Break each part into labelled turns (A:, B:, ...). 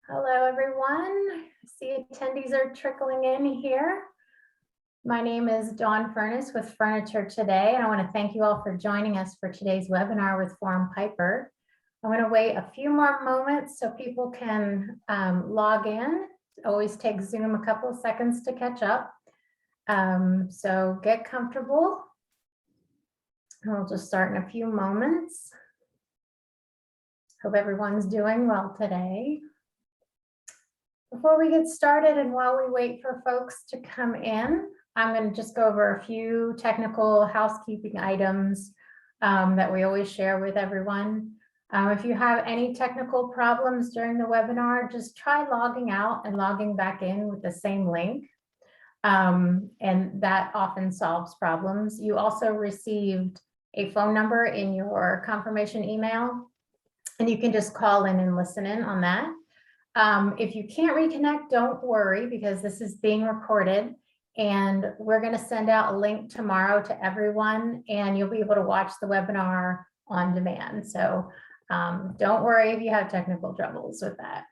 A: Hello, everyone. I see attendees are trickling in here. My name is Dawn Furness with Furniture Today, and I want to thank you all for joining us for today's webinar with FormPiper. I'm going to wait a few more moments so people can log in. It always takes Zoom a couple of seconds to catch up. So get comfortable. We'll just start in a few moments. Hope everyone's doing well today. Before we get started and while we wait for folks to come in, I'm going to just go over a few technical housekeeping items that we always share with everyone. If you have any technical problems during the webinar, just try logging out and logging back in with the same link. And that often solves problems. You also received a phone number in your confirmation email, and you can just call in and listen in on that. If you can't reconnect, don't worry, because this is being recorded and we're going to send out a link tomorrow to everyone, and you'll be able to watch the webinar on demand. So don't worry if you have technical troubles with that.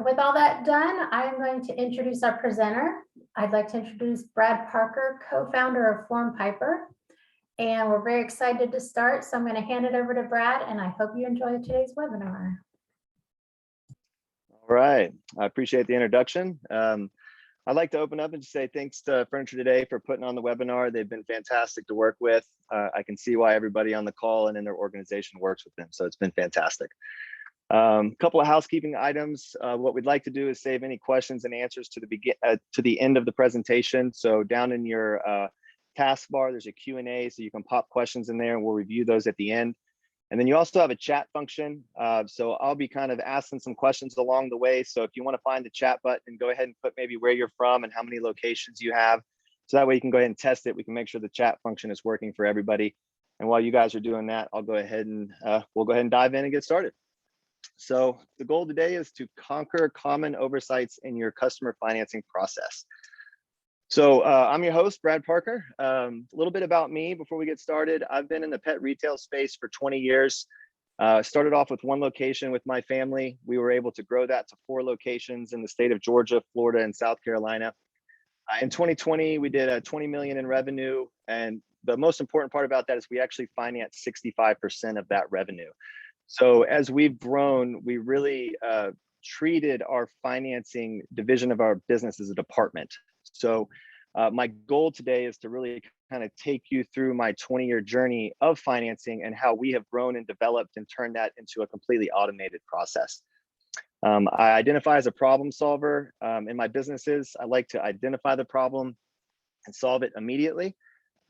A: With all that done, I'm going to introduce our presenter. I'd like to introduce Brad Parker, co-founder of FormPiper. And we're very excited to start. So I'm going to hand it over to Brad, and I hope you enjoy today's webinar.
B: All right, I appreciate the introduction. I'd like to open up and just say thanks to Furniture Today for putting on the webinar. They've been fantastic to work with. I can see why everybody on the call and in their organization works with them. So it's been fantastic. Couple of housekeeping items. What we'd like to do is save any questions and answers to the end of the presentation. So down in your taskbar, there's a Q&A, so you can pop questions in there and we'll review those at the end. And then you also have a chat function. So I'll be kind of asking some questions along the way. So if you want to find the chat button, go ahead and put maybe where you're from and how many locations you have. So that way you can go ahead and test it. We can make sure the chat function is working for everybody. And while you guys are doing that, I'll go ahead and we'll go ahead and dive in and get started. So the goal today is to conquer common oversights in your customer financing process. So I'm your host, Brad Parker. A little bit about me before we get started. I've been in the pet retail space for 20 years. Started off with one location with my family. We were able to grow that to 4 locations in the state of Georgia, Florida, and South Carolina. In 2020, we did $20 million in revenue. And the most important part about that is we actually financed 65% of that revenue. So as we've grown, we really treated our financing division of our business as a department. So my goal today is to really kind of take you through my 20-year journey of financing and how we have grown and developed and turned that into a completely automated process. I identify as a problem solver in my businesses. I like to identify the problem and solve it immediately.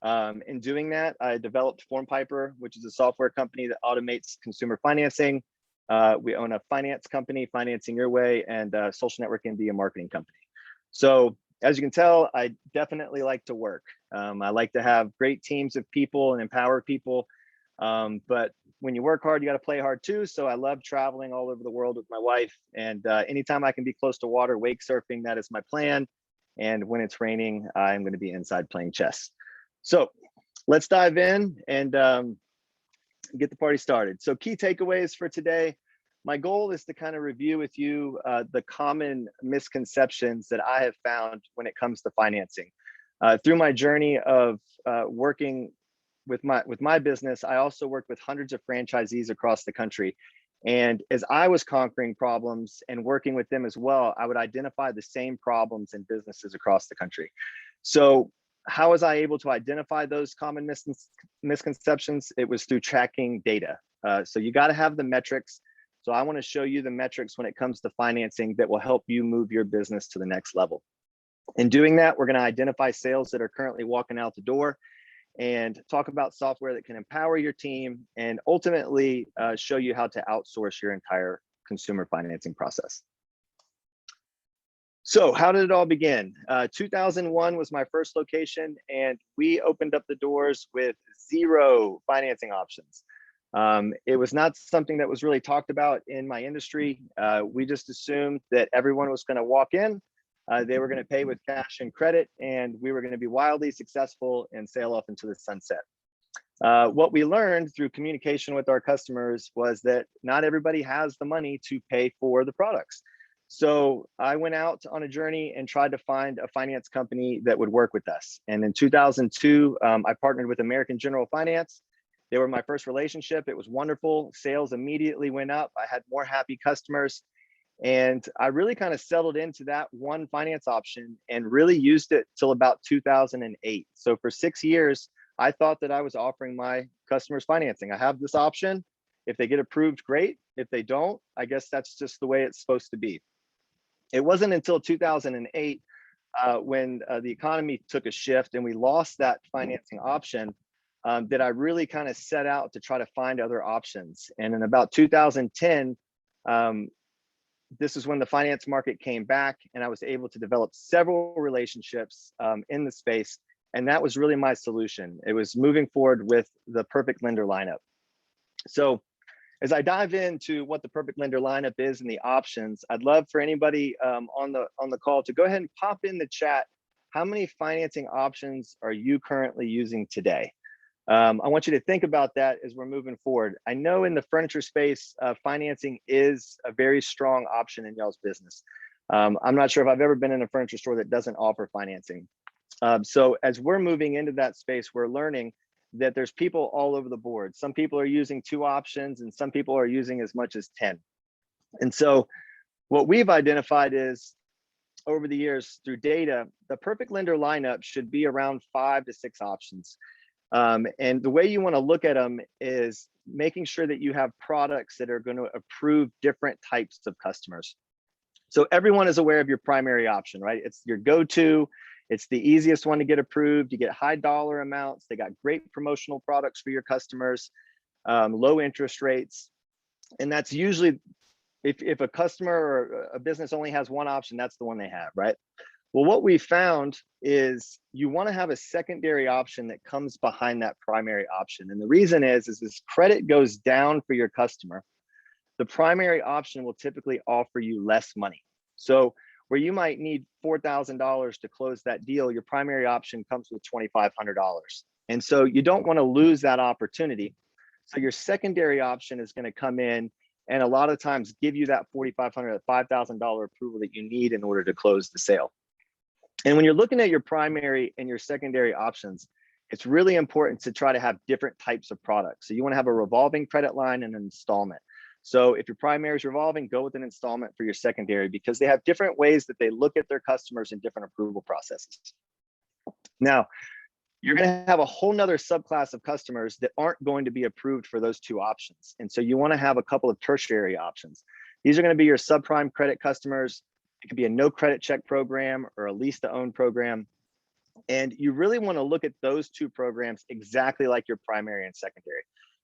B: In doing that, I developed FormPiper, which is a software company that automates consumer financing. We own a finance company, Financing Your Way, and Social Network MD, a marketing company. So as you can tell, I definitely like to work. I like to have great teams of people and empower people. But when you work hard, you got to play hard too. So I love traveling all over the world with my wife. And anytime I can be close to water, wake surfing, that is my plan. And when it's raining, I'm going to be inside playing chess. So let's dive in and get the party started. So key takeaways for today. My goal is to kind of review with you the common misconceptions that I have found when it comes to financing. Through my journey of working with my business, I also worked with hundreds of franchisees across the country. And as I was conquering problems and working with them as well, I would identify the same problems in businesses across the country. So how was I able to identify those common misconceptions? It was through tracking data. So you got to have the metrics. So I want to show you the metrics when it comes to financing that will help you move your business to the next level. In doing that, we're going to identify sales that are currently walking out the door and talk about software that can empower your team and ultimately show you how to outsource your entire consumer financing process. So how did it all begin? 2001 was my first location, and we opened up the doors with 0 financing options. It was not something that was really talked about in my industry. We just assumed that everyone was going to walk in, they were going to pay with cash and credit, and we were going to be wildly successful and sail off into the sunset. What we learned through communication with our customers was that not everybody has the money to pay for the products. So I went out on a journey and tried to find a finance company that would work with us. And in 2002, I partnered with American General Finance. They were my first relationship. It was wonderful. Sales immediately went up. I had more happy customers. And I really kind of settled into that one finance option and really used it till about 2008. So for 6 years, I thought that I was offering my customers financing. I have this option. If they get approved, great. If they don't, I guess that's just the way it's supposed to be. It wasn't until 2008 when the economy took a shift and we lost that financing option that I really kind of set out to try to find other options. And in about 2010, this is when the finance market came back and I was able to develop several relationships in the space. And that was really my solution. It was moving forward with the Perfect Lender lineup. So as I dive into what the Perfect Lender lineup is and the options, I'd love for anybody on the call to go ahead and pop in the chat. How many financing options are you currently using today? I want you to think about that as we're moving forward. I know in the furniture space, financing is a very strong option in y'all's business. I'm not sure if I've ever been in a furniture store that doesn't offer financing. So as we're moving into that space, we're learning that there's people all over the board. Some people are using 2 options and some people are using as much as 10. And so what we've identified is over the years through data, the Perfect Lender lineup should be around 5 to 6 options. And the way you want to look at them is making sure that you have products that are going to approve different types of customers. So everyone is aware of your primary option, right? It's your go-to. It's the easiest one to get approved. You get high dollar amounts. They got great promotional products for your customers, low interest rates. And that's usually, if a customer or a business only has one option, that's the one they have, right? Well, what we found is you want to have a secondary option that comes behind that primary option. And the reason is as credit goes down for your customer, the primary option will typically offer you less money. So where you might need $4,000 to close that deal, your primary option comes with $2,500. And so you don't want to lose that opportunity. So your secondary option is going to come in and a lot of times give you that $4,500, $5,000 approval that you need in order to close the sale. And when you're looking at your primary and your secondary options, it's really important to try to have different types of products. So you want to have a revolving credit line and an installment. So if your primary is revolving, go with an installment for your secondary because they have different ways that they look at their customers in different approval processes. Now, you're going to have a whole nother subclass of customers that aren't going to be approved for those 2 options. And so you want to have a couple of tertiary options. These are going to be your subprime credit customers. It could be a no credit check program or a lease to own program. And you really want to look at those 2 programs exactly like your primary and secondary.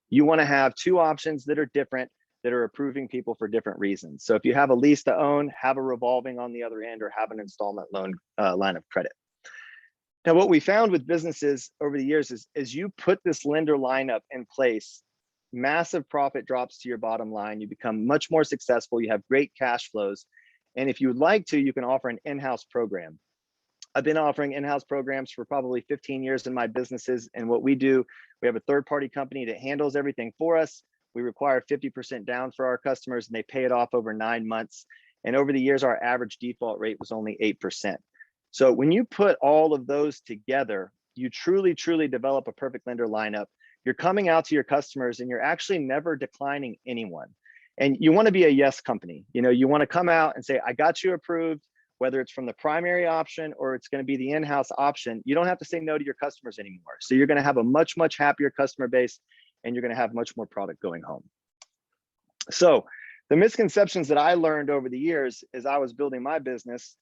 B: You want to have 2 options that are different, that are approving people for different reasons. So if you have a lease to own, have a revolving on the other end or have an installment loan line of credit. Now, what we found with businesses over the years is as you put this lender lineup in place, massive profit drops to your bottom line. You become much more successful. You have great cash flows. And if you would like to, you can offer an in-house program. I've been offering in-house programs for probably 15 years in my businesses. And what we do, we have a third-party company that handles everything for us. We require 50% down for our customers and they pay it off over 9 months. And over the years, our average default rate was only 8%. So when you put all of those together, you truly develop a Perfect Lender lineup. You're coming out to your customers and you're actually never declining anyone. And you want to be a yes company. You know, you want to come out and say, I got you approved, whether it's from the primary option or it's going to be the in-house option. You don't have to say no to your customers anymore. So you're going to have a much happier customer base and you're going to have much more product going home. So the misconceptions that I learned over the years as I was building my business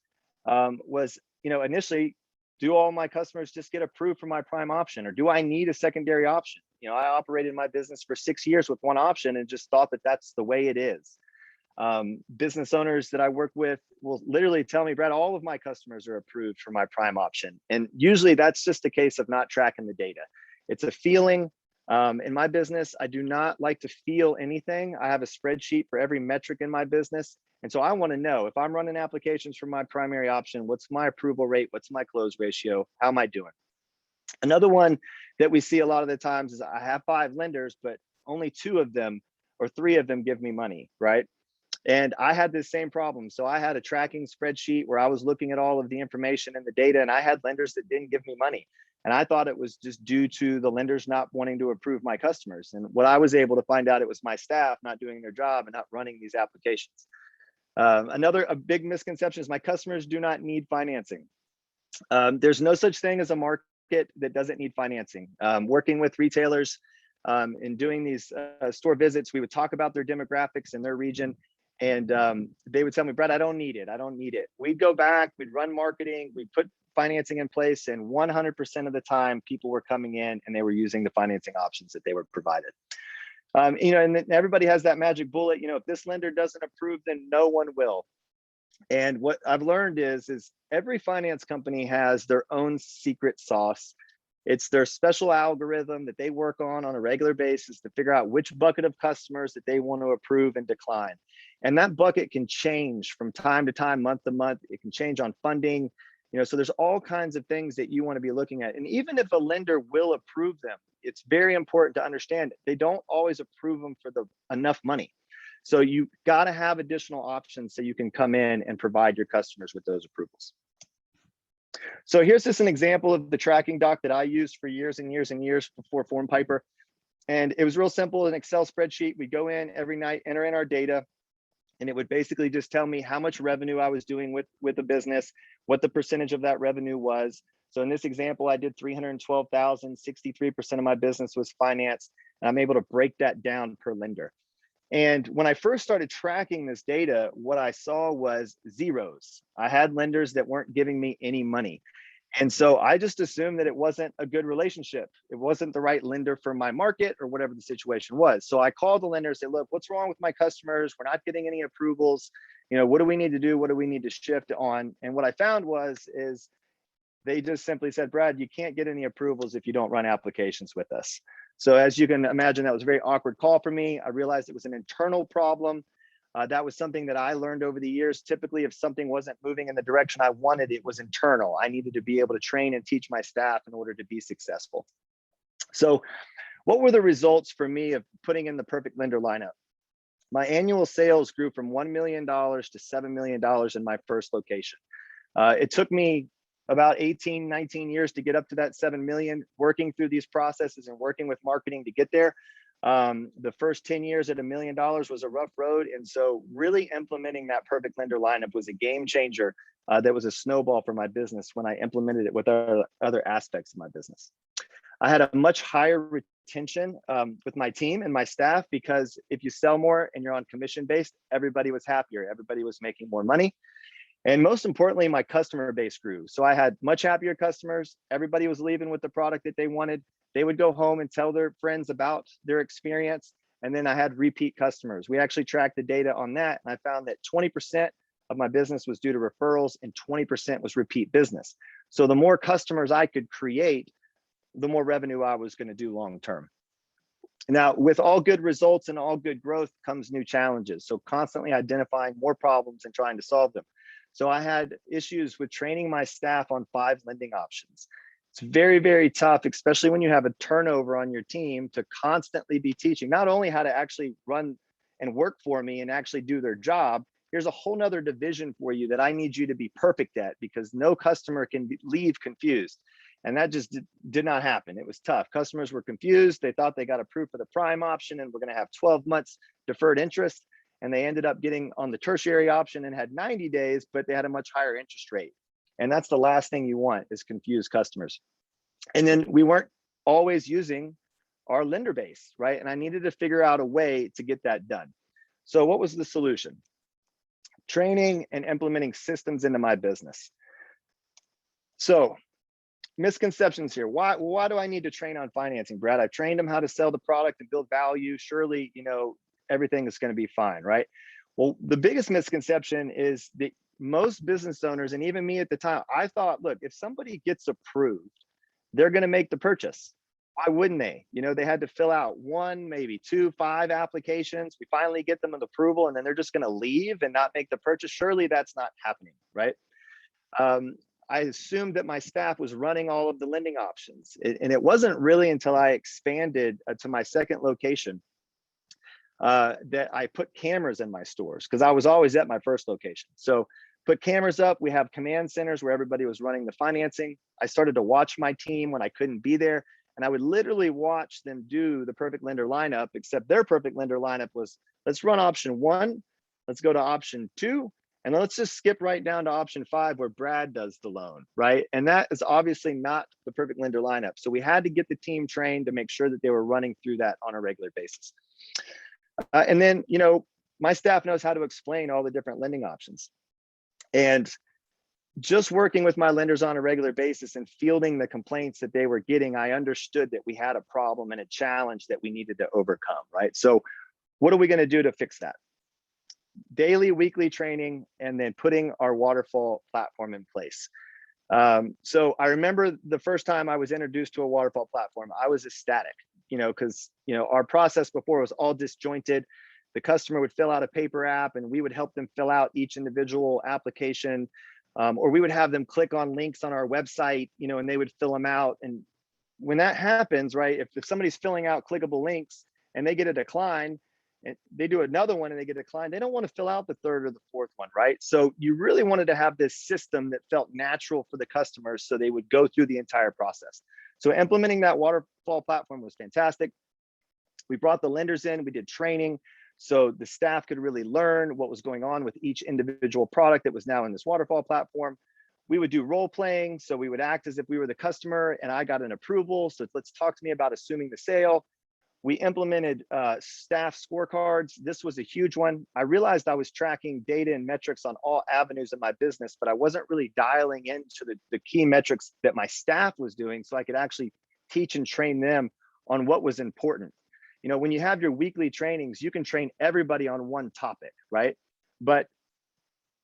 B: was, initially, do all my customers just get approved for my prime option or do I need a secondary option? I operated my business for 6 years with one option and just thought that that's the way it is. Business owners that I work with will literally tell me, Brad, all of my customers are approved for my prime option. And usually that's just a case of not tracking the data. It's a feeling. In my business, I do not like to feel anything. I have a spreadsheet for every metric in my business. And so I want to know if I'm running applications for my primary option, what's my approval rate? What's my close ratio? How am I doing? Another one that we see a lot of the times is I have 5 lenders, but only 2 of them or 3 of them give me money, right? And I had this same problem. So I had a tracking spreadsheet where I was looking at all of the information and the data, and I had lenders that didn't give me money. And I thought it was just due to the lenders not wanting to approve my customers. And what I was able to find out, it was my staff not doing their job and not running these applications. A big misconception is my customers do not need financing. There's no such thing as a market that doesn't need financing. Working with retailers and doing these store visits, we would talk about their demographics in their region. And they would tell me, Brett, I don't need it. I don't need it. We'd go back, we'd run marketing, we'd put financing in place, and 100% of the time people were coming in and they were using the financing options that they were provided. And everybody has that magic bullet. If this lender doesn't approve, then no one will. And what I've learned is every finance company has their own secret sauce. It's their special algorithm that they work on a regular basis to figure out which bucket of customers that they want to approve and decline. And that bucket can change from time to time, month to month. It can change on funding. So there's all kinds of things that you want to be looking at. And even if a lender will approve them, it's very important to understand they don't always approve them for enough money. So you got to have additional options so you can come in and provide your customers with those approvals. So here's just an example of the tracking doc that I used for years and years and years before FormPiper. And it was real simple, an Excel spreadsheet. We go in every night, enter in our data, and it would basically just tell me how much revenue I was doing with the business, what the percentage of that revenue was. So in this example, I did 312,000, 63% of my business was financed, and I'm able to break that down per lender. And when I first started tracking this data, what I saw was zeros. I had lenders that weren't giving me any money. And so I just assumed that it wasn't a good relationship. It wasn't the right lender for my market or whatever the situation was. So I called the lender and said, look, what's wrong with my customers? We're not getting any approvals. What do we need to do? What do we need to shift on? And what I found is they just simply said, Brad, you can't get any approvals if you don't run applications with us. So as you can imagine, that was a very awkward call for me. I realized it was an internal problem. That was something that I learned over the years. Typically, if something wasn't moving in the direction I wanted, it was internal. I needed to be able to train and teach my staff in order to be successful. So what were the results for me of putting in the perfect lender lineup? My annual sales grew from $1 million to $7 million in my first location. It took me about 18, 19 years to get up to that 7 million, working through these processes and working with marketing to get there. The first 10 years at $1 million was a rough road. And so really implementing that perfect lender lineup was a game changer. That was a snowball for my business when I implemented it with other aspects of my business. I had a much higher retention with my team and my staff, because if you sell more and you're on commission based, everybody was happier. Everybody was making more money. And most importantly, my customer base grew. So I had much happier customers. Everybody was leaving with the product that they wanted. They would go home and tell their friends about their experience. And then I had repeat customers. We actually tracked the data on that. And I found that 20% of my business was due to referrals and 20% was repeat business. So the more customers I could create, the more revenue I was going to do long term. Now, with all good results and all good growth comes new challenges. So constantly identifying more problems and trying to solve them. So I had issues with training my staff on 5 lending options. It's very, very tough, especially when you have a turnover on your team, to constantly be teaching not only how to actually run and work for me and actually do their job. Here's a whole nother division for you that I need you to be perfect at, because no customer can leave confused. And that just did not happen. It was tough. Customers were confused. They thought they got approved for the prime option and we're going to have 12 months deferred interest. And they ended up getting on the tertiary option and had 90 days, but they had a much higher interest rate. And that's the last thing you want, is confused customers. And then we weren't always using our lender base, right? And I needed to figure out a way to get that done. So what was the solution? Training and implementing systems into my business. So misconceptions here. Why do I need to train on financing, Brad? I've trained them how to sell the product and build value. Surely, everything is going to be fine, right? Well, the biggest misconception is that most business owners, and even me at the time, I thought, look, if somebody gets approved, they're going to make the purchase. Why wouldn't they? They had to fill out 1, maybe 2, 5 applications. We finally get them an approval, and then they're just going to leave and not make the purchase. Surely that's not happening, right? I assumed that my staff was running all of the lending options. And it wasn't really until I expanded to my second location that I put cameras in my stores, because I was always at my first location. So put cameras up. We have command centers where everybody was running the financing. I started to watch my team when I couldn't be there. And I would literally watch them do the perfect lender lineup, except their perfect lender lineup was, let's run option 1, let's go to option 2, and let's just skip right down to option 5 where Brad does the loan, right? And that is obviously not the perfect lender lineup. So we had to get the team trained to make sure that they were running through that on a regular basis. And then, you know, my staff knows how to explain all the different lending options. And just working with my lenders on a regular basis and fielding the complaints that they were getting, I understood that we had a problem and a challenge that we needed to overcome, right? So what are we going to do to fix that? Daily, weekly training, and then putting our waterfall platform in place. So I remember the first time I was introduced to a waterfall platform, I was ecstatic, you know, because, you know, our process before was all disjointed. The customer would fill out a paper app and we would help them fill out each individual application. Or we would have them click on links on our website, you know, and they would fill them out. And when that happens, right, if somebody's filling out clickable links and they get a decline, and they do another one and they get a decline, they don't want to fill out the third or the fourth one, right? So you really wanted to have this system that felt natural for the customers, so they would go through the entire process. So implementing that waterfall platform was fantastic. We brought the lenders in, we did training, so the staff could really learn what was going on with each individual product that was now in this waterfall platform. We would do role playing. So we would act as if we were the customer and I got an approval. So let's talk to me about assuming the sale. We implemented staff scorecards. This was a huge one. I realized I was tracking data and metrics on all avenues of my business, but I wasn't really dialing into the key metrics that my staff was doing, so I could actually teach and train them on what was important. You know, when you have your weekly trainings, you can train everybody on one topic, right? But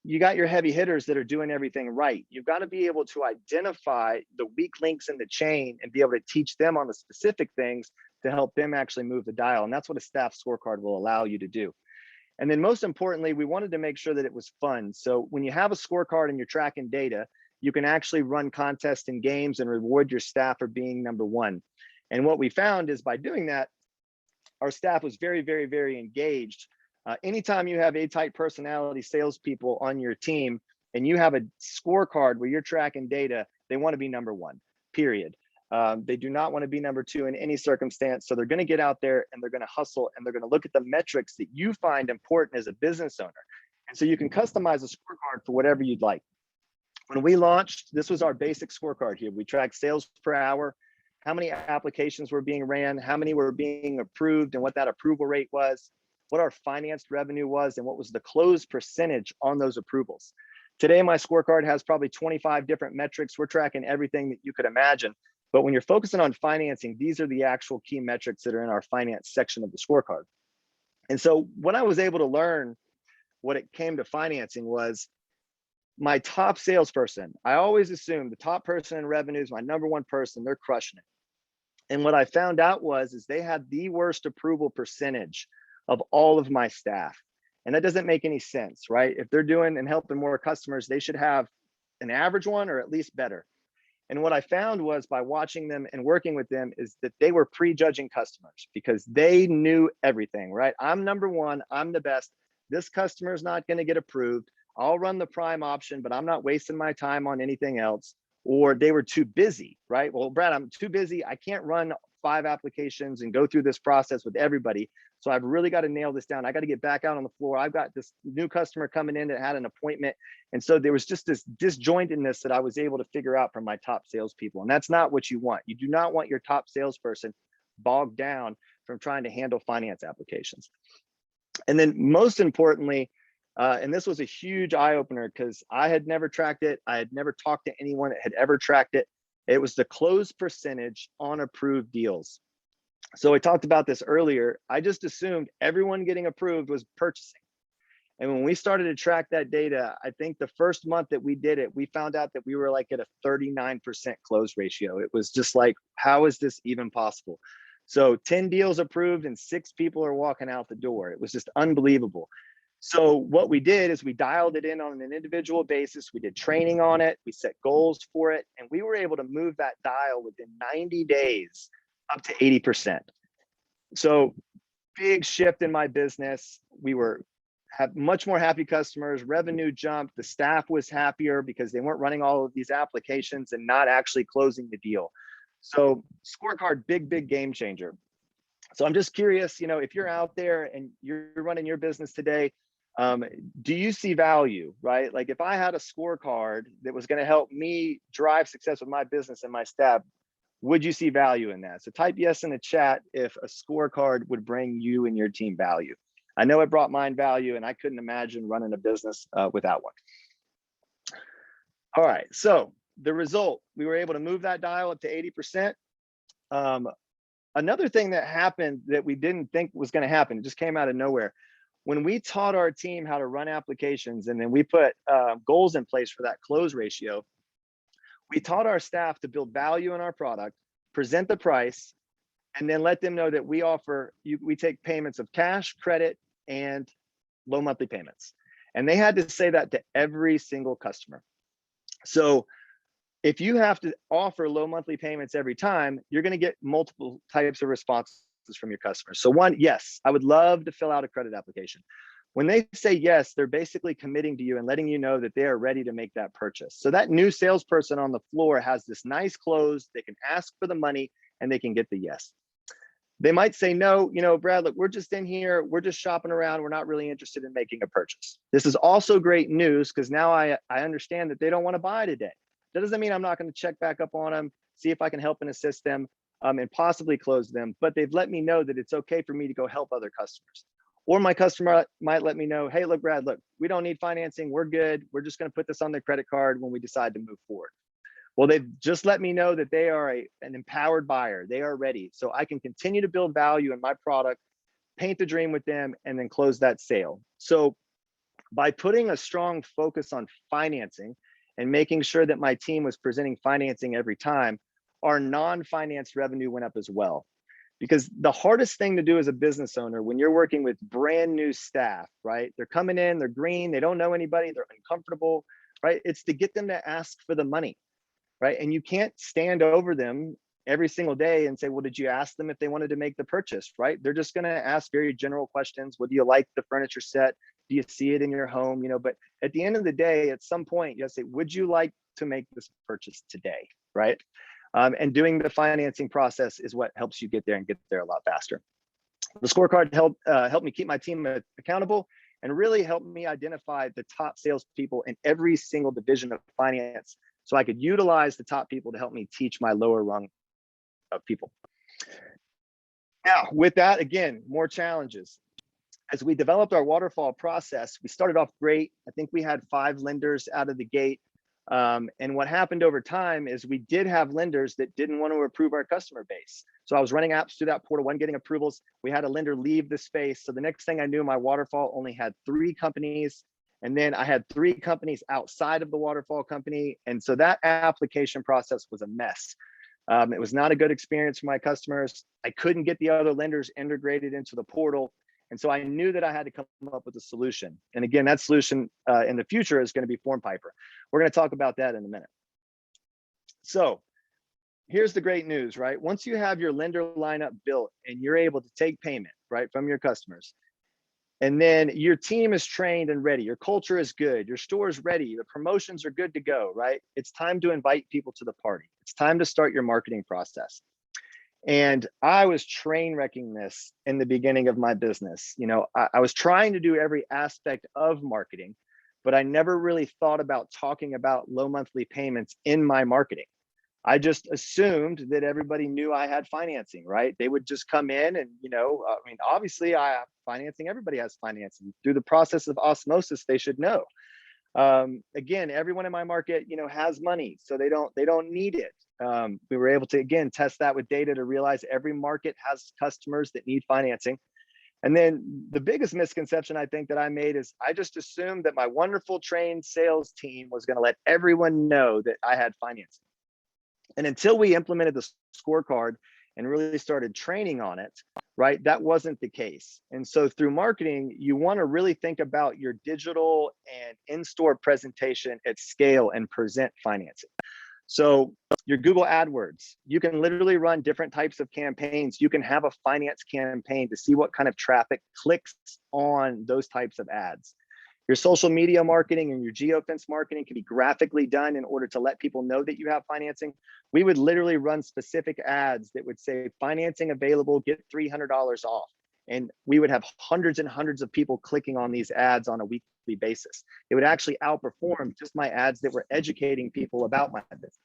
B: you got your heavy hitters that are doing everything right. You've got to be able to identify the weak links in the chain and be able to teach them on the specific things to help them actually move the dial. And that's what a staff scorecard will allow you to do. And then most importantly, we wanted to make sure that it was fun. So when you have a scorecard and you're tracking data, you can actually run contests and games and reward your staff for being number one. And what we found is by doing that, our staff was very, very, very engaged. Anytime you have A-type personality salespeople on your team and you have a scorecard where you're tracking data, they want to be number one, period. They do not want to be number two in any circumstance. So they're going to get out there and they're going to hustle and they're going to look at the metrics that you find important as a business owner. And so you can customize a scorecard for whatever you'd like. When we launched, this was our basic scorecard here. We tracked sales per hour, how many applications were being ran, how many were being approved and what that approval rate was, what our financed revenue was, and what was the close percentage on those approvals. Today, my scorecard has probably 25 different metrics. We're tracking everything that you could imagine. But when you're focusing on financing, these are the actual key metrics that are in our finance section of the scorecard. And so when I was able to learn what it came to financing was my top salesperson. I always assumed the top person in revenue is my number one person, they're crushing it. And what I found out is they had the worst approval percentage of all of my staff. And that doesn't make any sense, right? If they're doing and helping more customers, they should have an average one or at least better. And what I found was by watching them and working with them is that they were prejudging customers because they knew everything, right? I'm number one, I'm the best. This customer is not going to get approved. I'll run the prime option, but I'm not wasting my time on anything else. Or they were too busy, right? Well, Brad, I'm too busy. I can't run 5 applications and go through this process with everybody. So I've really got to nail this down. I got to get back out on the floor. I've got this new customer coming in that had an appointment. And so there was just this disjointedness that I was able to figure out from my top salespeople. And that's not what you want. You do not want your top salesperson bogged down from trying to handle finance applications. And then most importantly, and this was a huge eye opener because I had never tracked it. I had never talked to anyone that had ever tracked it. It was the close percentage on approved deals. So I talked about this earlier. I just assumed everyone getting approved was purchasing. And when we started to track that data, I think the first month that we did it, we found out that we were like at a 39% close ratio. It was just like, how is this even possible? So 10 deals approved and 6 people are walking out the door. It was just unbelievable. So what we did is we dialed it in on an individual basis. We did training on it. We set goals for it. And we were able to move that dial within 90 days up to 80%. So big shift in my business. We have much more happy customers, revenue jumped, the staff was happier because they weren't running all of these applications and not actually closing the deal. So scorecard, big game changer. So I'm just curious, if you're out there and you're running your business today, do you see value, right? Like if I had a scorecard that was going to help me drive success with my business and my staff, would you see value in that? So type yes in the chat if a scorecard would bring you and your team value. I know it brought mine value, and I couldn't imagine running a business without one. All right, so the result, we were able to move that dial up to 80%. Another thing that happened that we didn't think was going to happen, it just came out of nowhere. When we taught our team how to run applications, and then we put goals in place for that close ratio, we taught our staff to build value in our product, present the price, and then let them know that we take payments of cash, credit, and low monthly payments. And they had to say that to every single customer. So if you have to offer low monthly payments every time, you're going to get multiple types of responses from your customers. So one, yes, I would love to fill out a credit application. When they say yes, they're basically committing to you and letting you know that they are ready to make that purchase. So that new salesperson on the floor has this nice close, they can ask for the money and they can get the yes. They might say, no, Brad, look, we're just in here, we're just shopping around, we're not really interested in making a purchase. This is also great news because now I understand that they don't want to buy today. That doesn't mean I'm not going to check back up on them, see if I can help and assist them, and possibly close them, but they've let me know that it's okay for me to go help other customers. Or my customer might let me know, hey, look, Brad, look, we don't need financing, we're good, we're just going to put this on their credit card when we decide to move forward. Well, they've just let me know that they are an empowered buyer. They are ready. So I can continue to build value in my product, paint the dream with them, and then close that sale. So by putting a strong focus on financing and making sure that my team was presenting financing every time, our non-finance revenue went up as well. Because the hardest thing to do as a business owner when you're working with brand new staff, right? They're coming in, they're green, they don't know anybody, they're uncomfortable, right? It's to get them to ask for the money. Right? And you can't stand over them every single day and say, well, did you ask them if they wanted to make the purchase, right? They're just going to ask very general questions. Well, do you like the furniture set? Do you see it in your home? But at the end of the day, at some point, you have to say, would you like to make this purchase today, right? And doing the financing process is what helps you get there and get there a lot faster. The scorecard helped me keep my team accountable and really helped me identify the top salespeople in every single division of finance, so I could utilize the top people to help me teach my lower rung of people. Now, with that, again, more challenges. As we developed our waterfall process, we started off great. I think we had 5 lenders out of the gate. And what happened over time is we did have lenders that didn't want to approve our customer base. So I was running apps through that portal, getting approvals. We had a lender leave the space. So the next thing I knew, my waterfall only had 3 companies. And then I had 3 companies outside of the waterfall company. And so that application process was a mess. It was not a good experience for my customers. I couldn't get the other lenders integrated into the portal. And so I knew that I had to come up with a solution. And again, that solution in the future is going to be FormPiper. We're going to talk about that in a minute. So here's the great news, right? Once you have your lender lineup built and you're able to take payment, right, from your customers, and then your team is trained and ready, your culture is good, your store is ready, the promotions are good to go, right? It's time to invite people to the party. It's time to start your marketing process. And I was train wrecking this in the beginning of my business. I was trying to do every aspect of marketing, but I never really thought about talking about low monthly payments in my marketing. I just assumed that everybody knew I had financing, right? They would just come in and, obviously I have financing, everybody has financing. Through the process of osmosis, they should know. Again, everyone in my market, has money, so they don't need it. We were able to, again, test that with data to realize every market has customers that need financing. And then the biggest misconception I think that I made is I just assumed that my wonderful trained sales team was going to let everyone know that I had financing. And until we implemented the scorecard and really started training on it, right, that wasn't the case. And so through marketing, you want to really think about your digital and in-store presentation at scale and present financing. So your Google AdWords, you can literally run different types of campaigns. You can have a finance campaign to see what kind of traffic clicks on those types of ads. Your social media marketing and your geofence marketing can be graphically done in order to let people know that you have financing. We would literally run specific ads that would say financing available, get $300 off. And we would have hundreds and hundreds of people clicking on these ads on a weekly basis. It would actually outperform just my ads that were educating people about my business.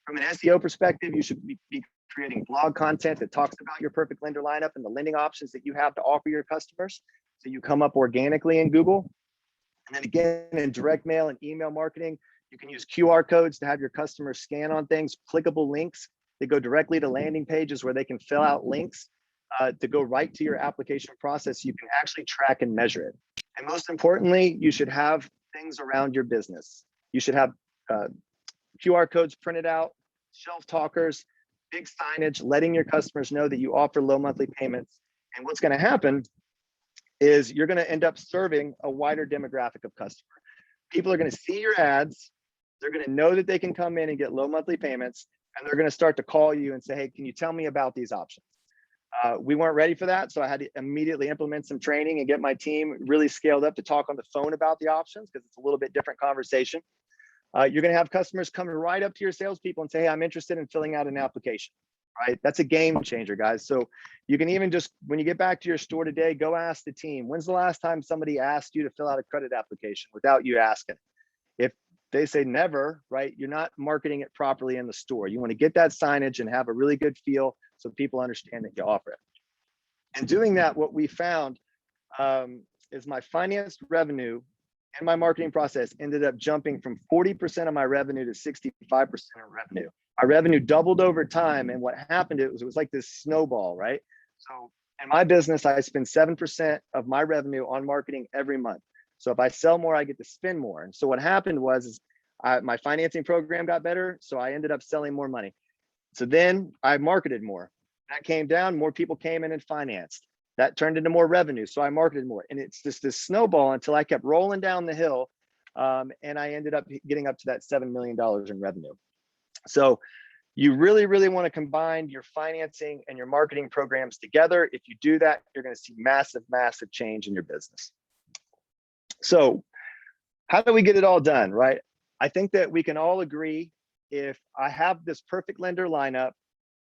B: From an SEO perspective, you should be creating blog content that talks about your perfect lender lineup and the lending options that you have to offer your customers. So you come up organically in Google. And then again, in direct mail and email marketing, you can use QR codes to have your customers scan on things, clickable links that go directly to landing pages where they can fill out links to go right to your application process. You can actually track and measure it. And most importantly, you should have things around your business. You should have QR codes printed out, shelf talkers, big signage, letting your customers know that you offer low monthly payments. And what's going to happen is you're going to end up serving a wider demographic of customer. People are going to see your ads. They're going to know that they can come in and get low monthly payments, and they're going to start to call you and say, hey, can you tell me about these options? We weren't ready for that, so I had to immediately implement some training and get my team really scaled up to talk on the phone about the options, because it's a little bit different conversation. You're going to have customers coming right up to your salespeople and say, hey, I'm interested in filling out an application, right? That's a game changer, guys. So you can even just, when you get back to your store today, go ask the team, when's the last time somebody asked you to fill out a credit application without you asking? If they say never, right, you're not marketing it properly in the store. You want to get that signage and have a really good feel so people understand that you offer it. And doing that, what we found is my finance revenue and my marketing process ended up jumping from 40% of my revenue to 65% of revenue. Our revenue doubled over time. And what happened, it was like this snowball, right? So in my business, I spend 7% of my revenue on marketing every month. So if I sell more, I get to spend more. And so what happened was my financing program got better. So I ended up selling more money. So then I marketed more. That came down, more people came in and financed. That turned into more revenue. So I marketed more. And it's just this snowball until I kept rolling down the hill. And I ended up getting up to that $7 million in revenue. So you really, really want to combine your financing and your marketing programs together. If you do that, you're going to see massive, massive change in your business. So how do we get it all done, right? I think that we can all agree, if I have this perfect lender lineup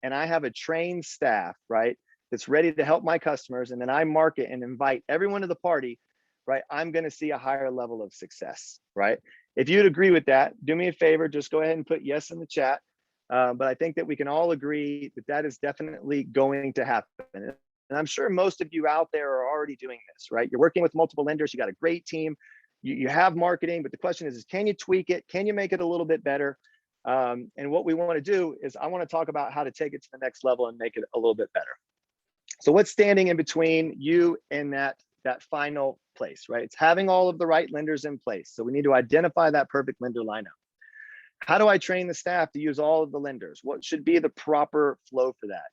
B: and I have a trained staff, right, that's ready to help my customers, and then I market and invite everyone to the party, right, I'm going to see a higher level of success, right? If you'd agree with that, do me a favor, just go ahead and put yes in the chat. But I think that we can all agree that that is definitely going to happen. And I'm sure most of you out there are already doing this, right? You're working with multiple lenders, you got a great team, you have marketing, but the question is can you tweak it? Can you make it a little bit better? And what we want to do is I want to talk about how to take it to the next level and make it a little bit better. So what's standing in between you and that final place, right? It's having all of the right lenders in place. So we need to identify that perfect lender lineup. How do I train the staff to use all of the lenders? What should be the proper flow for that?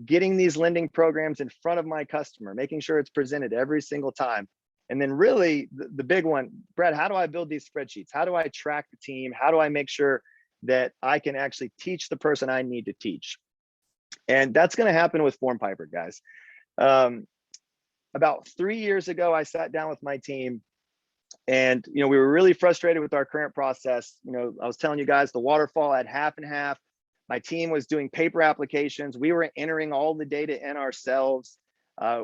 B: Getting these lending programs in front of my customer, making sure it's presented every single time. And then really the big one, Brett, how do I build these spreadsheets? How do I track the team? How do I make sure that I can actually teach the person I need to teach? And that's going to happen with FormPiper, guys. About 3 years ago, I sat down with my team, and we were really frustrated with our current process. I was telling you guys the waterfall had half and half. My team was doing paper applications. We were entering all the data in ourselves.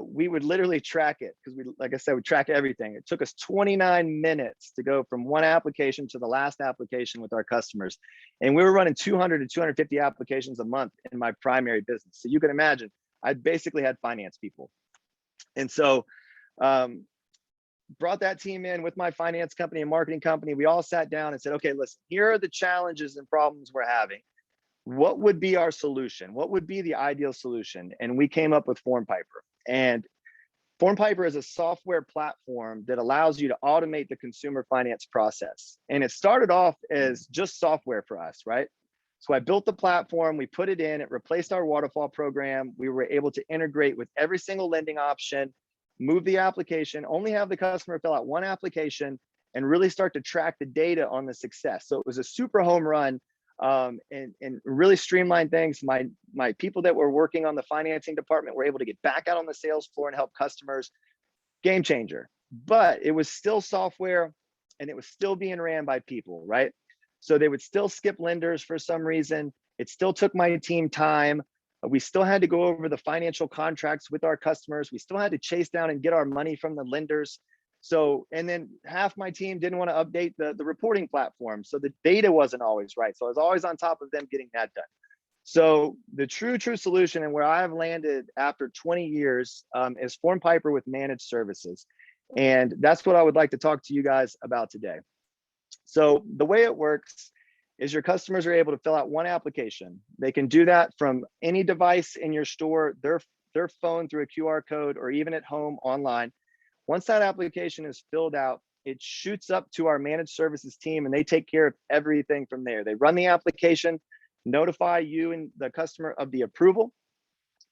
B: We would literally track it because like I said, we track everything. It took us 29 minutes to go from one application to the last application with our customers. And we were running 200 to 250 applications a month in my primary business. So you can imagine, I basically had finance people. And so brought that team in with my finance company and marketing company. We all sat down and said, okay, listen, here are the challenges and problems we're having. What would be our solution? What would be the ideal solution? And we came up with FormPiper. And FormPiper is a software platform that allows you to automate the consumer finance process. And it started off as just software for us, right? So I built the platform, we put it in, it replaced our waterfall program. We were able to integrate with every single lending option, move the application, only have the customer fill out one application, and really start to track the data on the success. So it was a super home run, and really streamlined things. My people that were working on the financing department were able to get back out on the sales floor and help customers. Game changer. But it was still software, and it was still being ran by people, right? So they would still skip lenders for some reason. It still took my team time. We still had to go over the financial contracts with our customers. We still had to chase down and get our money from the lenders. So, and then half my team didn't want to update the reporting platform. So the data wasn't always right. So I was always on top of them getting that done. So the true solution, and where I've landed after 20 years, is FormPiper with managed services. And that's what I would like to talk to you guys about today. So the way it works is your customers are able to fill out one application. They can do that from any device in your store, their phone through a QR code, or even at home online. Once that application is filled out, it shoots up to our managed services team, and they take care of everything from there. They run the application, notify you and the customer of the approval.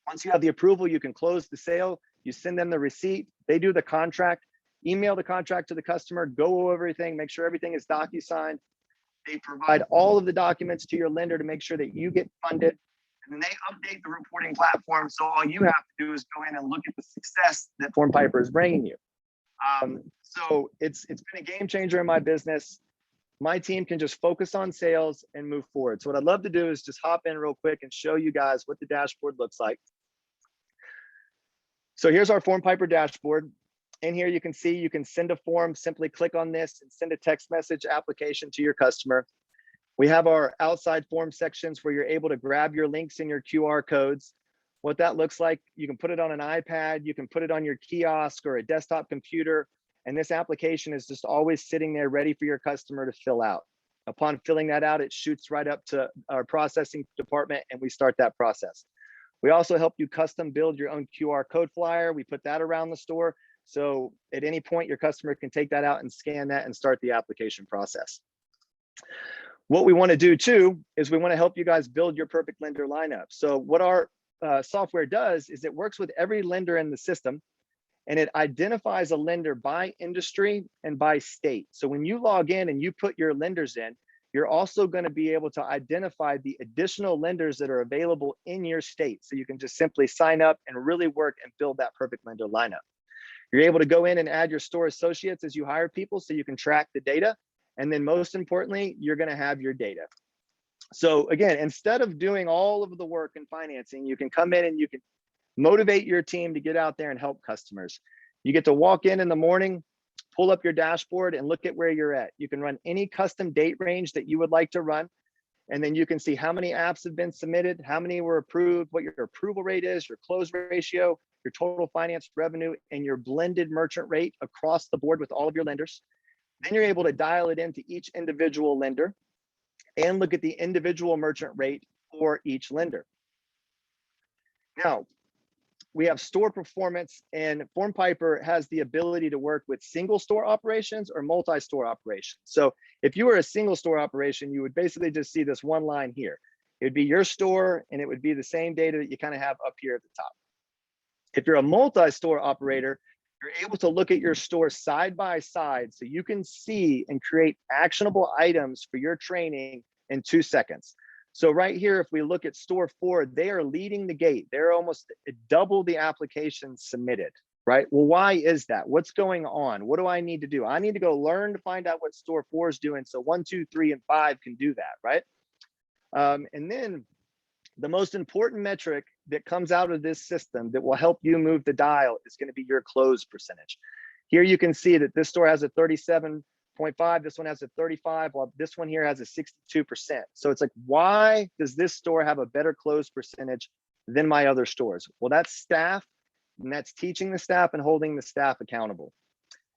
B: Once you have the approval, you can close the sale. You send them the receipt. They do the contract, email the contract to the customer, go over everything, make sure everything is DocuSigned. They provide all of the documents to your lender to make sure that you get funded. And then they update the reporting platform. So all you have to do is go in and look at the success that FormPiper is bringing you. So it's been a game changer in my business. My team can just focus on sales and move forward. So what I'd love to do is just hop in real quick and show you guys what the dashboard looks like. So here's our FormPiper dashboard. In here, you can see you can send a form, simply click on this and send a text message application to your customer. We have our outside form sections where you're able to grab your links and your QR codes. What that looks like, you can put it on an iPad, you can put it on your kiosk or a desktop computer, and this application is just always sitting there ready for your customer to fill out. Upon filling that out, it shoots right up to our processing department, and we start that process. We also help you custom build your own QR code flyer. We put that around the store. So at any point, your customer can take that out and scan that and start the application process. What we want to do too, is we want to help you guys build your perfect lender lineup. So what our software does is it works with every lender in the system, and it identifies a lender by industry and by state. So when you log in and you put your lenders in, you're also going to be able to identify the additional lenders that are available in your state. So you can just simply sign up and really work and build that perfect lender lineup. You're able to go in and add your store associates as you hire people so you can track the data. And then most importantly, you're going to have your data. So again, instead of doing all of the work in financing, you can come in and you can motivate your team to get out there and help customers. You get to walk in the morning, pull up your dashboard and look at where you're at. You can run any custom date range that you would like to run. And then you can see how many apps have been submitted, how many were approved, what your approval rate is, your close ratio, your total finance revenue, and your blended merchant rate across the board with all of your lenders. Then you're able to dial it into each individual lender and look at the individual merchant rate for each lender. Now, we have store performance, and FormPiper has the ability to work with single store operations or multi-store operations. So if you were a single store operation, you would basically just see this one line here. It would be your store, and it would be the same data that you kind of have up here at the top. If you're a multi-store operator, you're able to look at your store side by side so you can see and create actionable items for your training in 2 seconds. So right here, if we look at store 4, they are leading the gate. They're almost double the applications submitted, right? Well, why is that? What's going on? What do I need to do? I need to go learn to find out what store 4 is doing. So 1, 2, 3, and 5 can do that, right? And then the most important metric that comes out of this system that will help you move the dial is going to be your close percentage. Here you can see that this store has a 37.5, this one has a 35, while this one here has a 62%. So it's like, why does this store have a better close percentage than my other stores? Well, that's staff, and that's teaching the staff and holding the staff accountable.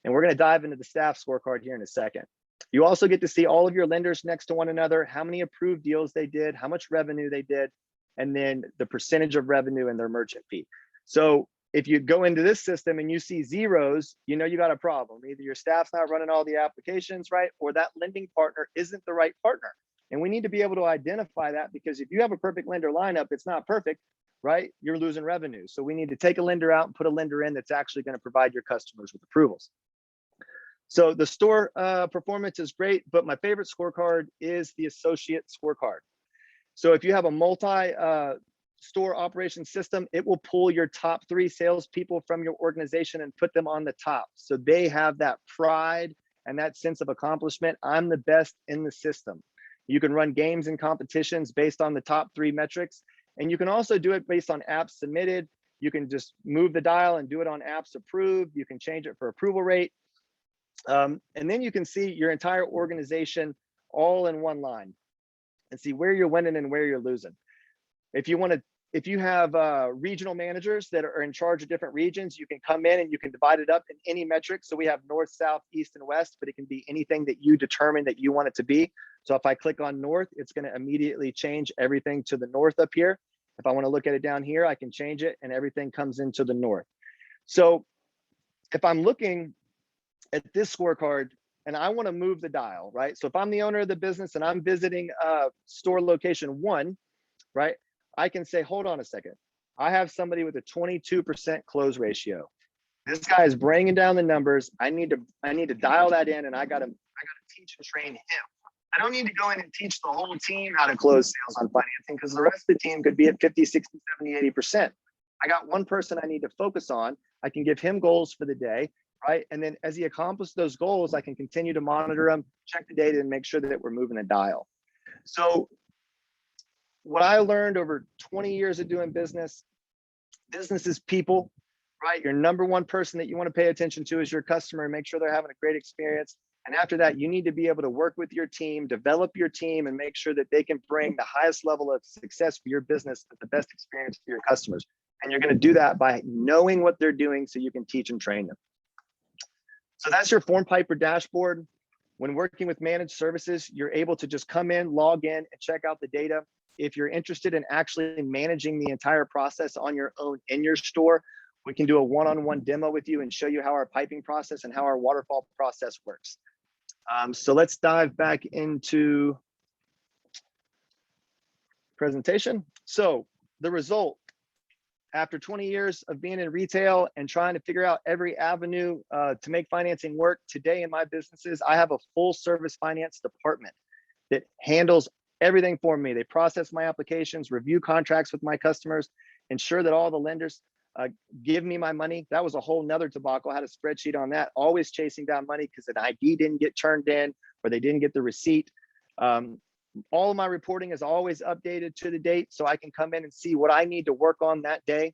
B: And we're going to dive into the staff scorecard here in a second. You also get to see all of your lenders next to one another, how many approved deals they did, how much revenue they did, and then the percentage of revenue and their merchant fee. So if you go into this system and you see zeros, you know you got a problem. Either your staff's not running all the applications right, or that lending partner isn't the right partner. And we need to be able to identify that, because if you have a perfect lender lineup, it's not perfect, right? You're losing revenue. So we need to take a lender out and put a lender in that's actually going to provide your customers with approvals. So the store performance is great, but my favorite scorecard is the associate scorecard. So if you have a multi store operation system, it will pull your top 3 salespeople from your organization and put them on the top. So they have that pride and that sense of accomplishment. I'm the best in the system. You can run games and competitions based on the top 3 metrics. And you can also do it based on apps submitted. You can just move the dial and do it on apps approved. You can change it for approval rate. And then you can see your entire organization all in one line and see where you're winning and where you're losing. If you have regional managers that are in charge of different regions, you can come in and you can divide it up in any metric. So we have north, south, east, and west, but it can be anything that you determine that you want it to be. So if I click on north, it's going to immediately change everything to the north up here. If I want to look at it down here, I can change it and everything comes into the north. So if I'm looking at this scorecard and I want to move the dial, right? So if I'm the owner of the business and I'm visiting store location 1, right? I can say, hold on a second. I have somebody with a 22% close ratio. This guy is bringing down the numbers. I need to dial that in, and I gotta teach and train him. I don't need to go in and teach the whole team how to close sales on financing, because the rest of the team could be at 50, 60, 70, 80%. I got one person I need to focus on. I can give him goals for the day, right? And then as he accomplishes those goals, I can continue to monitor them, check the data, and make sure that we're moving the dial. So what I learned over 20 years of doing business is people, right? Your number one person that you want to pay attention to is your customer, and make sure they're having a great experience. And after that, you need to be able to work with your team, develop your team, and make sure that they can bring the highest level of success for your business with the best experience for your customers. And you're going to do that by knowing what they're doing so you can teach and train them. So that's your FormPiper dashboard. When working with managed services, you're able to just come in, log in, and check out the data. If you're interested in actually managing the entire process on your own in your store, we can do a one-on-one demo with you and show you how our piping process and how our waterfall process works. So let's dive back into presentation. So the result, after 20 years of being in retail and trying to figure out every avenue to make financing work, today in my businesses, I have a full service finance department that handles everything for me. They process my applications, review contracts with my customers, ensure that all the lenders give me my money. That was a whole nother debacle. I had a spreadsheet on that, always chasing down money because an ID didn't get turned in or they didn't get the receipt. All of my reporting is always updated to the date, so I can come in and see what I need to work on that day.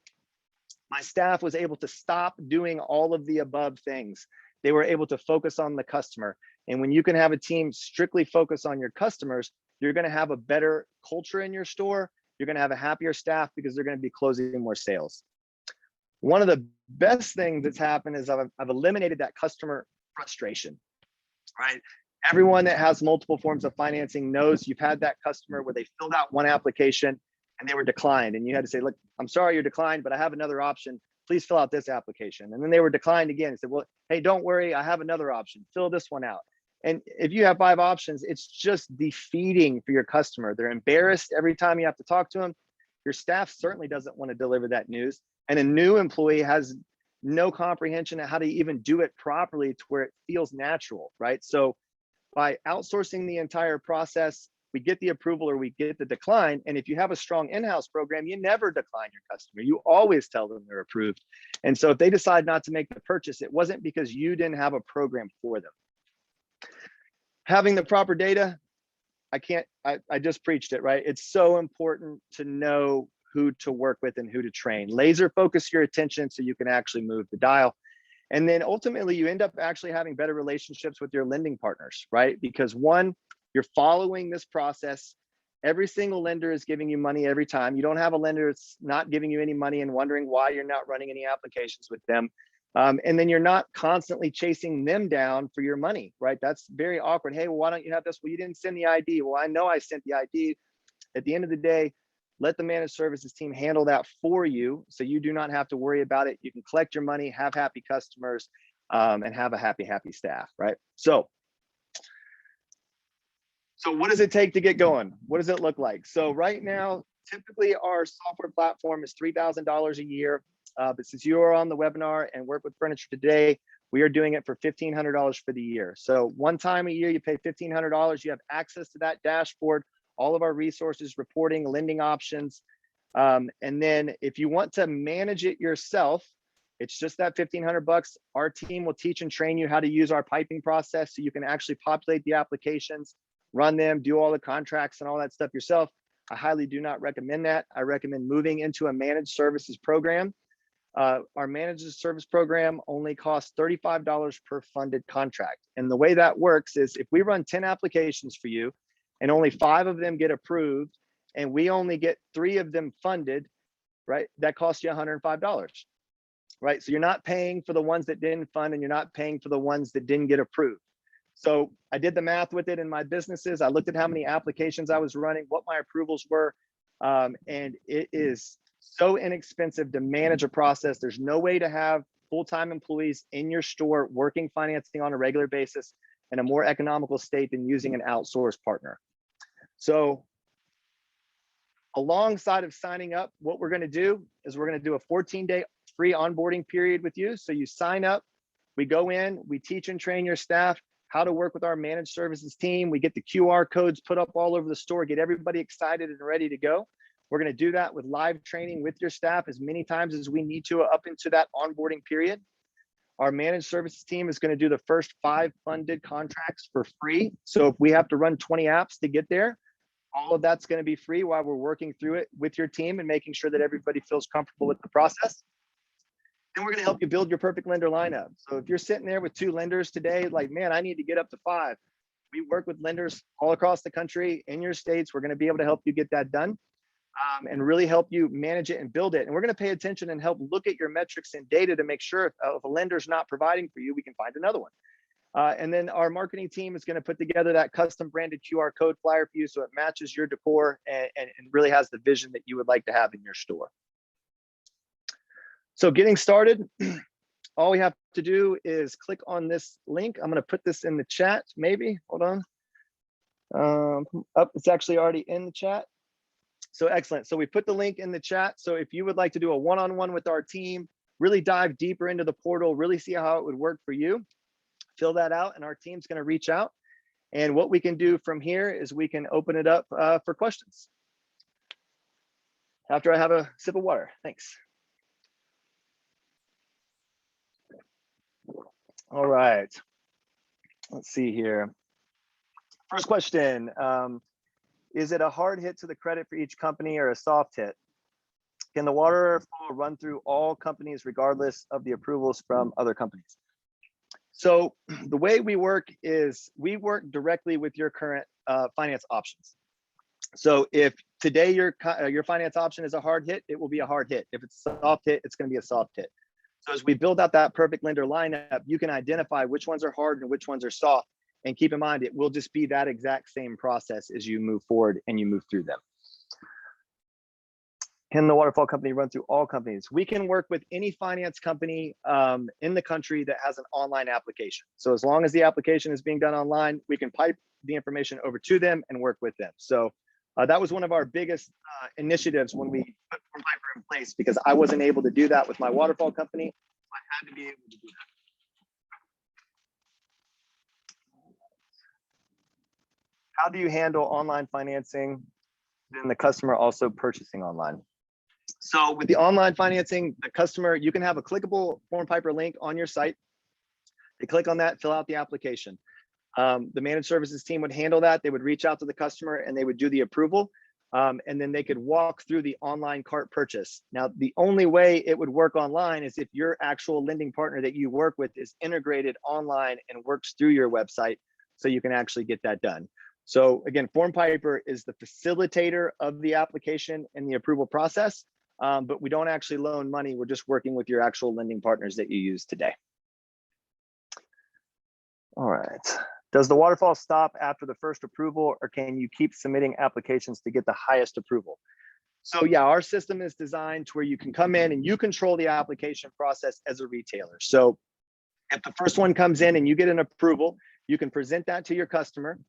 B: My staff was able to stop doing all of the above things. They were able to focus on the customer. And when you can have a team strictly focus on your customers, you're going to have a better culture in your store. You're going to have a happier staff because they're going to be closing more sales. One of the best things that's happened is I've eliminated that customer frustration, right? Everyone that has multiple forms of financing knows you've had that customer where they filled out one application and they were declined. And you had to say, look, I'm sorry you're declined, but I have another option. Please fill out this application. And then they were declined again and said, well, hey, don't worry, I have another option. Fill this one out. And if you have 5 options, it's just defeating for your customer. They're embarrassed every time you have to talk to them. Your staff certainly doesn't want to deliver that news. And a new employee has no comprehension of how to even do it properly to where it feels natural, right? So by outsourcing the entire process, we get the approval or we get the decline. And if you have a strong in-house program, you never decline your customer. You always tell them they're approved. And so if they decide not to make the purchase, it wasn't because you didn't have a program for them. Having the proper data, I just preached it, right? It's so important to know who to work with and who to train. Laser focus your attention so you can actually move the dial. And then ultimately you end up actually having better relationships with your lending partners, right? Because one, you're following this process. Every single lender is giving you money every time. You don't have a lender that's not giving you any money and wondering why you're not running any applications with them. And then you're not constantly chasing them down for your money, right? That's very awkward. Hey, well, why don't you have this? Well, you didn't send the ID. Well, I know I sent the ID. At the end of the day, let the managed services team handle that for you so you do not have to worry about it. You can collect your money, have happy customers, and have a happy staff, right? So So what does it take to get going? What does it look like? So right now, typically our software platform is $3,000 a year. But since you are on the webinar and work with furniture today, we are doing it for $1,500 for the year. So one time a year, you pay $1,500. You have access to that dashboard, all of our resources, reporting, lending options. And then if you want to manage it yourself, it's just that $1,500. Our team will teach and train you how to use our piping process so you can actually populate the applications, run them, do all the contracts and all that stuff yourself. I highly do not recommend that. I recommend moving into a managed services program. Our managed service program only costs $35 per funded contract. And the way that works is if we run 10 applications for you and only 5 of them get approved and we only get 3 of them funded, right? That costs you $105, right? So you're not paying for the ones that didn't fund and you're not paying for the ones that didn't get approved. So I did the math with it in my businesses. I looked at how many applications I was running, what my approvals were, and it is so inexpensive to manage a process. There's no way to have full-time employees in your store working financing on a regular basis in a more economical state than using an outsourced partner. So alongside of signing up, what we're going to do is we're going to do a 14-day free onboarding period with you. So you sign up, we go in, we teach and train your staff how to work with our managed services team. We get the QR codes put up all over the store, get everybody excited and ready to go. We're going to do that with live training with your staff as many times as we need to up into that onboarding period. Our managed services team is going to do the first 5 funded contracts for free. So if we have to run 20 apps to get there, all of that's going to be free while we're working through it with your team and making sure that everybody feels comfortable with the process. And we're going to help you build your perfect lender lineup. So if you're sitting there with 2 lenders today, like, man, I need to get up to 5. We work with lenders all across the country in your states. We're going to be able to help you get that done and really help you manage it and build it. And we're going to pay attention and help look at your metrics and data to make sure if a lender's not providing for you, we can find another one. And then our marketing team is going to put together that custom branded QR code flyer for you so it matches your decor and really has the vision that you would like to have in your store. So getting started, all we have to do is click on this link. I'm going to put this in the chat, maybe. Hold on. It's actually already in the chat. So excellent. So we put the link in the chat. So if you would like to do a one-on-one with our team, really dive deeper into the portal, really see how it would work for you, fill that out, and our team's going to reach out. And what we can do from here is we can open it up for questions. After I have a sip of water. Thanks. All right. Let's see here. First question. Is it a hard hit to the credit for each company or a soft hit? Can the waterfall run through all companies regardless of the approvals from other companies? So the way we work is we work directly with your current finance options. So if today your finance option is a hard hit, it will be a hard hit. If it's a soft hit, it's going to be a soft hit. So as we build out that perfect lender lineup, you can identify which ones are hard and which ones are soft. And keep in mind, it will just be that exact same process as you move forward and you move through them. Can the waterfall company run through all companies? We can work with any finance company in the country that has an online application. So as long as the application is being done online, we can pipe the information over to them and work with them. So that was one of our biggest initiatives when we put FormPiper in place, because I wasn't able to do that with my waterfall company. So I had to be able to do that. How do you handle online financing, then the customer also purchasing online? So with the online financing, the customer, you can have a clickable FormPiper link on your site. They click on that, fill out the application. The managed services team would handle that. They would reach out to the customer and they would do the approval. And then they could walk through the online cart purchase. Now, the only way it would work online is if your actual lending partner that you work with is integrated online and works through your website, so you can actually get that done. So again, FormPiper is the facilitator of the application and the approval process, but we don't actually loan money. We're just working with your actual lending partners that you use today. All right. Does the waterfall stop after the first approval, or can you keep submitting applications to get the highest approval? So yeah, our system is designed to where you can come in and you control the application process as a retailer. So if the first one comes in and you get an approval, you can present that to your customer.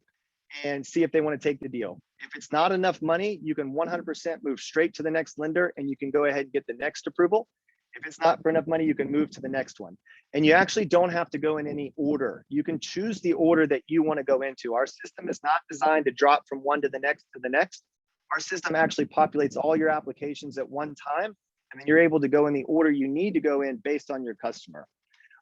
B: and see if they want to take the deal. If it's not enough money, you can 100% move straight to the next lender and you can go ahead and get the next approval. If it's not for enough money, you can move to the next one. And you actually don't have to go in any order. You can choose the order that you want to go into. Our system is not designed to drop from one to the next to the next. Our system actually populates all your applications at one time, and then you're able to go in the order you need to go in based on your customer.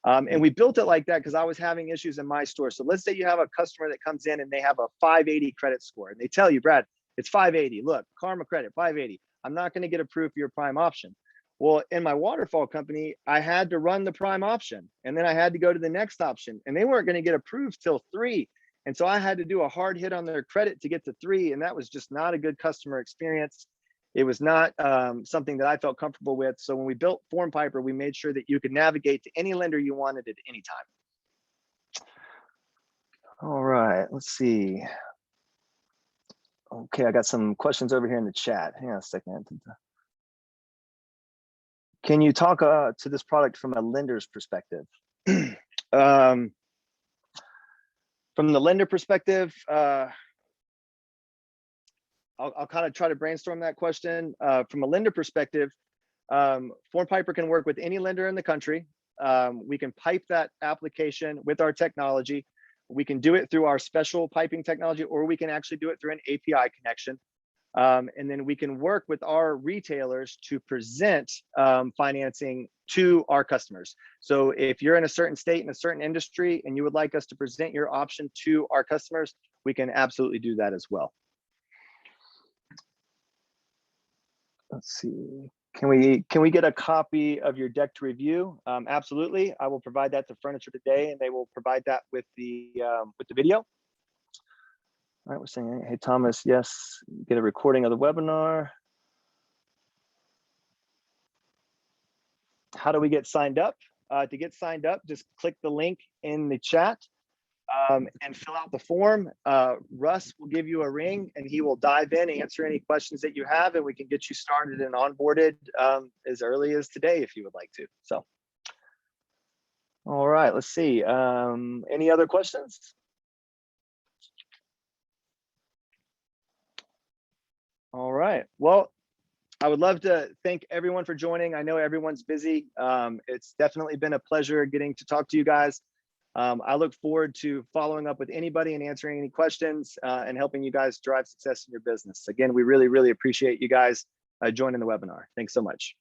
B: And we built it like that because I was having issues in my store. So let's say you have a customer that comes in and they have a 580 credit score and they tell you, Brad, it's 580. Look, Karma Credit, 580. I'm not going to get approved for your prime option. Well, in my waterfall company, I had to run the prime option and then I had to go to the next option and they weren't going to get approved till 3. And so I had to do a hard hit on their credit to get to 3. And that was just not a good customer experience. It was not something that I felt comfortable with. So when we built FormPiper, we made sure that you could navigate to any lender you wanted at any time. All right, let's see. Okay, I got some questions over here in the chat. Hang on a second. Can you talk to this product from a lender's perspective? From the lender perspective, I'll kind of try to brainstorm that question. From a lender perspective, FormPiper can work with any lender in the country. We can pipe that application with our technology. We can do it through our special piping technology, or we can actually do it through an API connection. And then we can work with our retailers to present financing to our customers. So if you're in a certain state, in a certain industry, and you would like us to present your option to our customers, we can absolutely do that as well. Let's see. Can we get a copy of your deck to review? Absolutely. I will provide that to Furniture Today, and they will provide that with the video. All right, we're saying, hey, Thomas, yes, get a recording of the webinar. How do we get signed up? To get signed up, just click the link in the chat and fill out the form. Russ will give you a ring and he will dive in, answer any questions that you have, and we can get you started and onboarded as early as today if you would like to. So, all right, let's see. Any other questions? All right, well, I would love to thank everyone for joining. I know everyone's busy. It's definitely been a pleasure getting to talk to you guys. I look forward to following up with anybody and answering any questions and helping you guys drive success in your business. Again, we really, really appreciate you guys joining the webinar. Thanks so much.